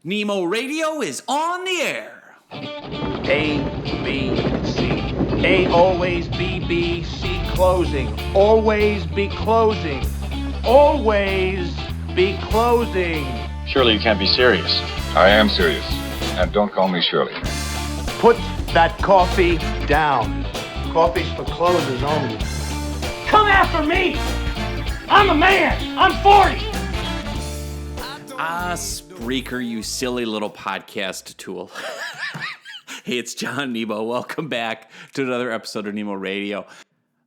Nemo Radio is on the air. A, B, C. A, always, B, B, C, closing. Always be closing. Always be closing. Surely you can't be serious. I am serious. And don't call me Shirley. Put that coffee down. Coffee's for closers only. Come after me! I'm a man! I'm 40! Spreaker, you silly little podcast tool. Hey, it's John Nemo. Welcome back to another episode of Nemo Radio.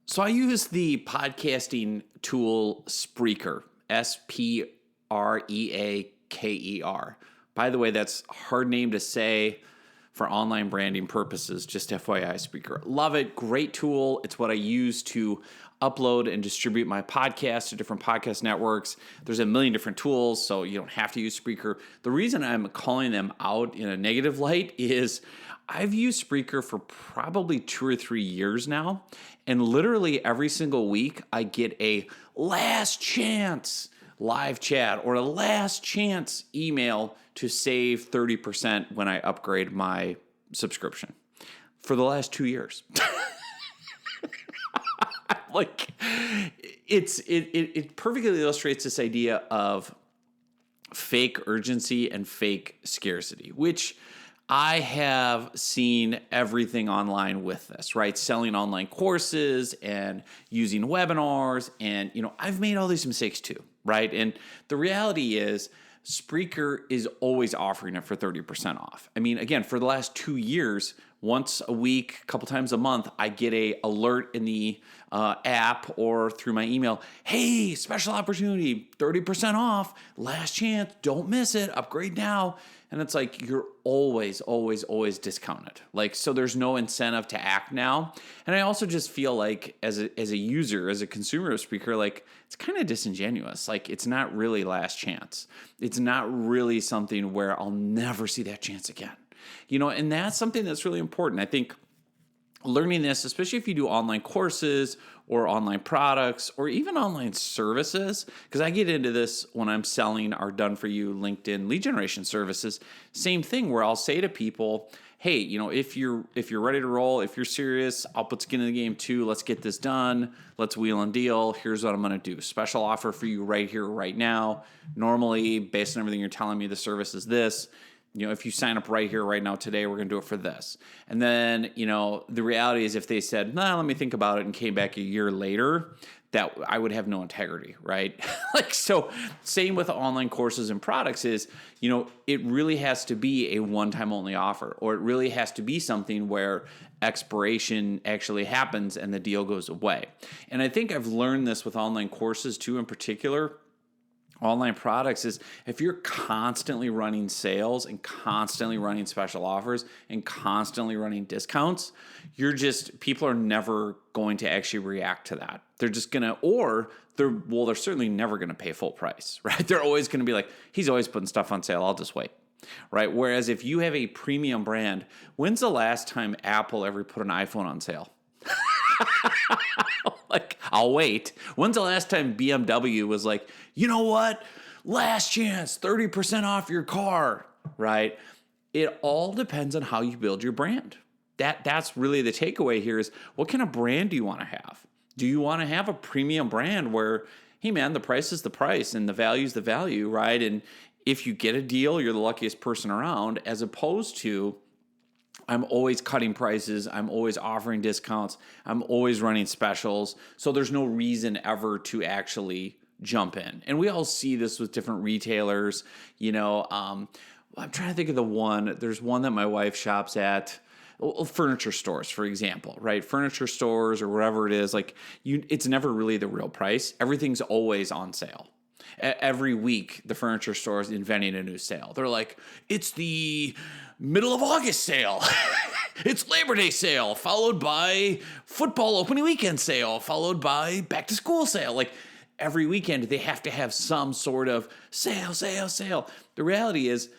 So I use the podcasting tool Spreaker, S-P-R-E-A-K-E-R. By the way, that's a hard name to say for online branding purposes, just FYI, Spreaker. Love it. Great tool. It's what I use to upload and distribute my podcast to different podcast networks. There's a million different tools, so you don't have to use Spreaker. The reason I'm calling them out in a negative light is I've used Spreaker for probably 2 or 3 years now, and literally every single week I get a last chance live chat or a last chance email to save 30% when I upgrade my subscription for the last 2 years. Like, it perfectly illustrates this idea of fake urgency and fake scarcity, which I have seen everything online with this, right? Selling online courses and using webinars, and I've made all these mistakes too, right? And the reality is Spreaker is always offering it for 30% off. I mean, again, for the last 2 years, once a week, a couple times a month, I get a alert in the app or through my email. Hey, special opportunity, 30% off, last chance, don't miss it, upgrade now. And it's like, you're always discounted. Like, so there's no incentive to act now. And I also just feel like as a user, as a consumer of Spreaker, like, it's kind of disingenuous. Like, it's not really last chance. It's not really something where I'll never see that chance again. And that's something that's really important. I think learning this, especially if you do online courses or online products or even online services, because I get into this when I'm selling our done-for-you LinkedIn lead generation services. Same thing where I'll say to people, hey, if you're ready to roll, if you're serious, I'll put skin in the game too. Let's get this done. Let's wheel and deal. Here's what I'm going to do. Special offer for you right here, right now. Normally, based on everything you're telling me, the service is this. If you sign up right here, right now, today, we're going to do it for this. And then, the reality is if they said, let me think about it and came back a year later, that I would have no integrity, right? So same with online courses and products is, it really has to be a one-time only offer, or it really has to be something where expiration actually happens and the deal goes away. And I think I've learned this with online courses too, in particular. Online products is if you're constantly running sales and constantly running special offers and constantly running discounts, people are never going to actually react to that. They're just they're certainly never going to pay full price, right? They're always going to be like, he's always putting stuff on sale, I'll just wait, right? Whereas if you have a premium brand, when's the last time Apple ever put an iPhone on sale? Like, I'll wait. When's the last time BMW was like, you know what? Last chance, 30% off your car, right? It all depends on how you build your brand. That's really the takeaway here is, what kind of brand do you want to have? Do you want to have a premium brand where, hey man, the price is the price and the value is the value, right? And if you get a deal, you're the luckiest person around, as opposed to, I'm always cutting prices. I'm always offering discounts. I'm always running specials. So there's no reason ever to actually jump in. And we all see this with different retailers. I'm trying to think of the one. There's one that my wife shops at. Furniture stores, for example, right? Furniture stores or whatever it is, it's never really the real price. Everything's always on sale. Every week, the furniture store is inventing a new sale. They're like, it's the middle of August sale. It's Labor Day sale, followed by football opening weekend sale, followed by back to school sale. Like, every weekend, they have to have some sort of sale. The reality is,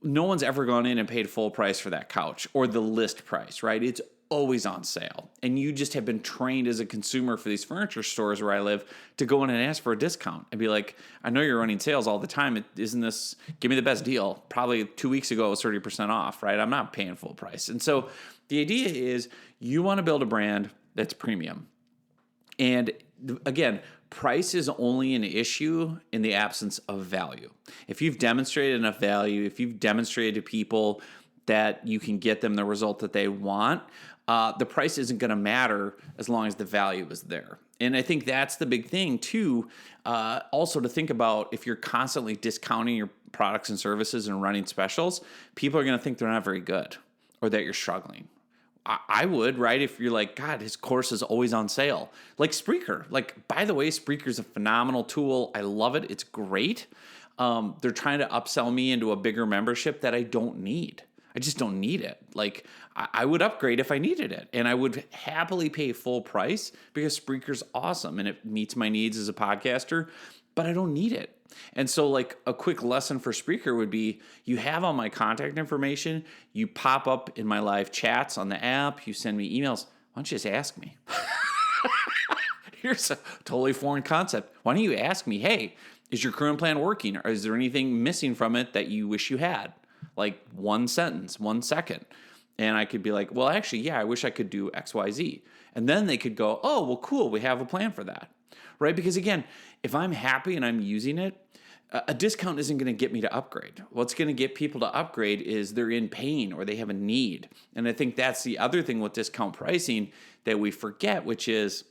no one's ever gone in and paid full price for that couch or the list price, right? It's always on sale. And you just have been trained as a consumer for these furniture stores where I live to go in and ask for a discount and be like, I know you're running sales all the time. Isn't this, give me the best deal. Probably 2 weeks ago it was 30% off, right? I'm not paying full price. And so the idea is you want to build a brand that's premium. And again, price is only an issue in the absence of value. If you've demonstrated enough value, if you've demonstrated to people that you can get them the result that they want, the price isn't going to matter as long as the value is there. And I think that's the big thing too. Also to think about, if you're constantly discounting your products and services and running specials, people are going to think they're not very good or that you're struggling. I would, right? If you're like, God, his course is always on sale. Like Spreaker. Like, by the way, Spreaker is a phenomenal tool. I love it. It's great. They're trying to upsell me into a bigger membership that I don't need. I just don't need it. Like, I would upgrade if I needed it. And I would happily pay full price because Spreaker's awesome and it meets my needs as a podcaster, but I don't need it. And so like a quick lesson for Spreaker would be, you have all my contact information, you pop up in my live chats on the app, you send me emails. Why don't you just ask me? Here's a totally foreign concept. Why don't you ask me, hey, is your current plan working? Or is there anything missing from it that you wish you had? Like one sentence, 1 second. And I could be like, well, actually, yeah, I wish I could do X, Y, Z. And then they could go, oh, well, cool, we have a plan for that. Right? Because again, if I'm happy and I'm using it, a discount isn't going to get me to upgrade. What's going to get people to upgrade is they're in pain or they have a need. And I think that's the other thing with discount pricing that we forget, which is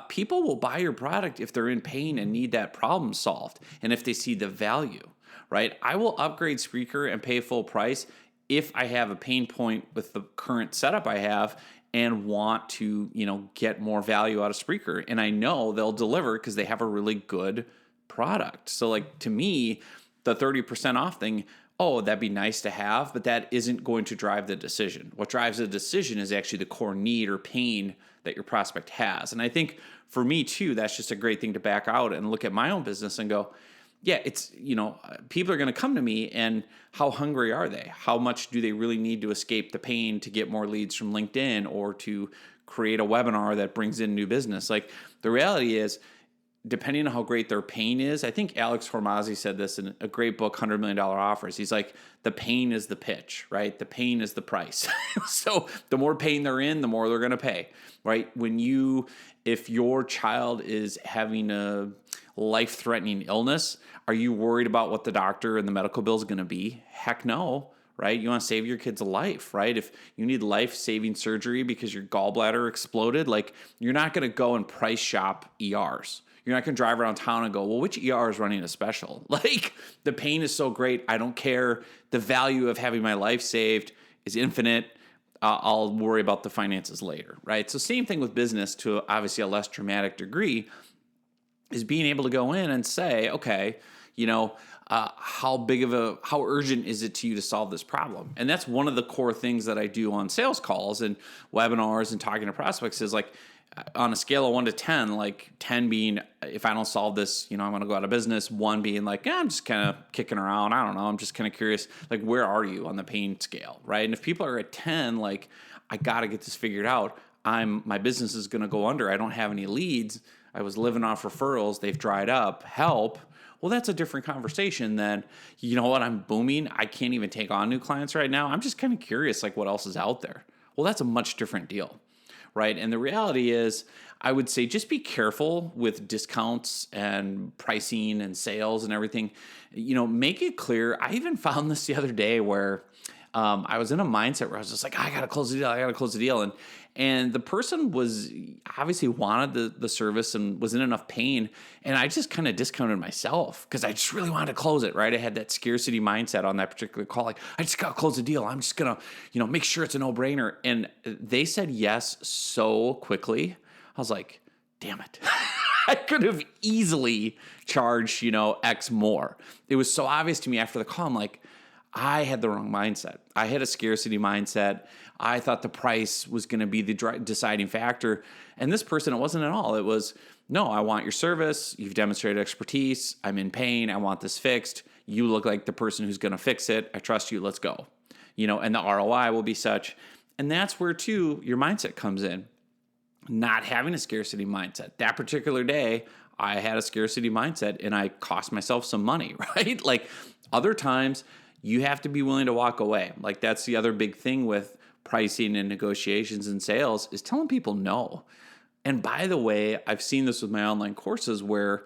people will buy your product if they're in pain and need that problem solved and if they see the value, right? I will upgrade Spreaker and pay full price if I have a pain point with the current setup I have and want to, get more value out of Spreaker. And I know they'll deliver because they have a really good product. So like to me, the 30% off thing, oh, that'd be nice to have, but that isn't going to drive the decision. What drives the decision is actually the core need or pain that your prospect has. And I think for me too, that's just a great thing to back out and look at my own business and go, yeah, it's, people are going to come to me and how hungry are they? How much do they really need to escape the pain to get more leads from LinkedIn or to create a webinar that brings in new business? Like the reality is, depending on how great their pain is, I think Alex Hormozzi said this in a great book, $100 Million Offers. He's like, the pain is the pitch, right? The pain is the price. So the more pain they're in, the more they're going to pay, right? If your child is having a life-threatening illness, are you worried about what the doctor and the medical bill is going to be? Heck no, right? You want to save your kid's life, right? If you need life-saving surgery because your gallbladder exploded, like you're not going to go and price shop ERs. You're not going to drive around town and go, well, which ER is running a special? Like, the pain is so great. I don't care. The value of having my life saved is infinite. I'll worry about the finances later, right? So same thing with business to obviously a less dramatic degree is being able to go in and say, okay, how urgent is it to you to solve this problem? And that's one of the core things that I do on sales calls and webinars and talking to prospects is like, on a scale of 1 to 10, like 10 being, if I don't solve this, I'm going to go out of business. 1 being like, I'm just kind of kicking around. I don't know. I'm just kind of curious. Like, where are you on the pain scale, right? And if people are at 10, like, I got to get this figured out. My business is going to go under. I don't have any leads. I was living off referrals. They've dried up. Help. Well, that's a different conversation than, you know what, I'm booming. I can't even take on new clients right now. I'm just kind of curious, like, what else is out there? Well, that's a much different deal. Right. And the reality is, I would say just be careful with discounts and pricing and sales and everything. Make it clear. I even found this the other day where I was in a mindset where I was just like, I got to close the deal. And the person was obviously wanted the service and was in enough pain. And I just kind of discounted myself because I just really wanted to close it, right? I had that scarcity mindset on that particular call. Like, I just got to close the deal. I'm just going to, make sure it's a no-brainer. And they said yes so quickly. I was like, damn it. I could have easily charged, X more. It was so obvious to me after the call. I'm like, I had the wrong mindset. I had a scarcity mindset. I thought the price was going to be the deciding factor. And this person, it wasn't at all. It was, no, I want your service. You've demonstrated expertise. I'm in pain. I want this fixed. You look like the person who's going to fix it. I trust you. Let's go. And the ROI will be such. And that's where, too, your mindset comes in. Not having a scarcity mindset. That particular day, I had a scarcity mindset and I cost myself some money, right? Like other times, you have to be willing to walk away. Like that's the other big thing with pricing and negotiations and sales is telling people no. And by the way, I've seen this with my online courses where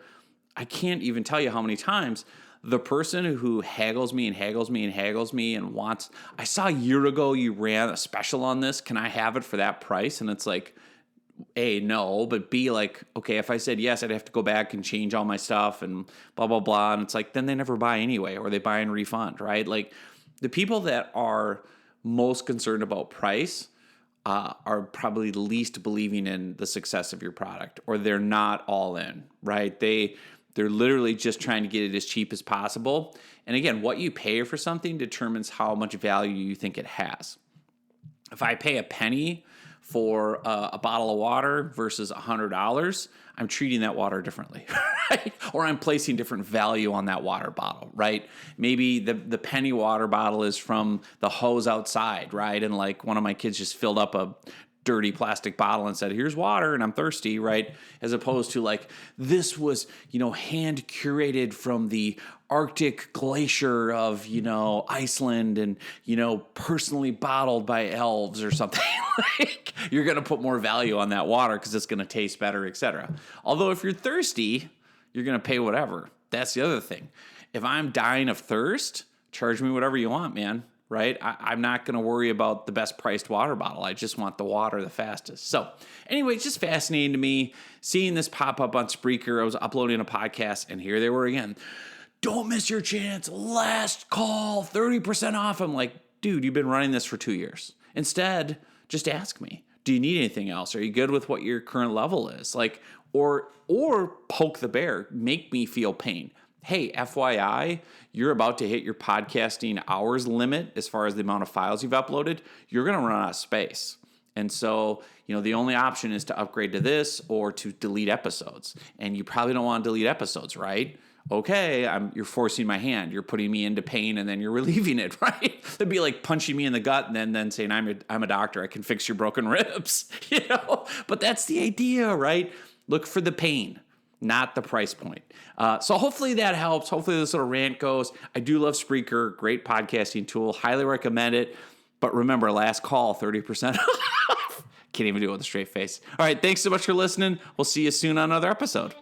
I can't even tell you how many times the person who haggles me and haggles me and haggles me and wants, I saw a year ago you ran a special on this. Can I have it for that price? And it's like, A, no, but B, like, okay, if I said yes, I'd have to go back and change all my stuff and blah, blah, blah. And it's like, then they never buy anyway, or they buy and refund, right? Like the people that are most concerned about price are probably least believing in the success of your product, or they're not all in, right? They're literally just trying to get it as cheap as possible. And again, what you pay for something determines how much value you think it has. If I pay a penny for a bottle of water versus $100, I'm treating that water differently, right? Or I'm placing different value on that water bottle, right? Maybe the penny water bottle is from the hose outside, right? And like one of my kids just filled up a dirty plastic bottle and said, here's water and I'm thirsty, right? As opposed to like, this was, hand curated from the Arctic glacier of, Iceland and, personally bottled by elves or something. Like you're going to put more value on that water because it's going to taste better, etc. Although if you're thirsty, you're going to pay whatever. That's the other thing. If I'm dying of thirst, charge me whatever you want, man. Right? I'm not going to worry about the best priced water bottle. I just want the water the fastest. So anyway, it's just fascinating to me seeing this pop up on Spreaker. I was uploading a podcast and here they were again. Don't miss your chance. Last call, 30% off. I'm like, dude, you've been running this for 2 years. Instead, just ask me, do you need anything else? Are you good with what your current level is? Like, or poke the bear, make me feel pain. Hey, FYI, you're about to hit your podcasting hours limit as far as the amount of files you've uploaded. You're going to run out of space. And so, the only option is to upgrade to this or to delete episodes. And you probably don't want to delete episodes, right? Okay, you're forcing my hand. You're putting me into pain and then you're relieving it, right? It'd be like punching me in the gut and then saying, I'm a doctor. I can fix your broken ribs, But that's the idea, right? Look for the pain, not the price point. So hopefully that helps. Hopefully this little rant goes. I do love Spreaker. Great podcasting tool. Highly recommend it. But remember, last call, 30% off. Can't even do it with a straight face. All right, thanks so much for listening. We'll see you soon on another episode.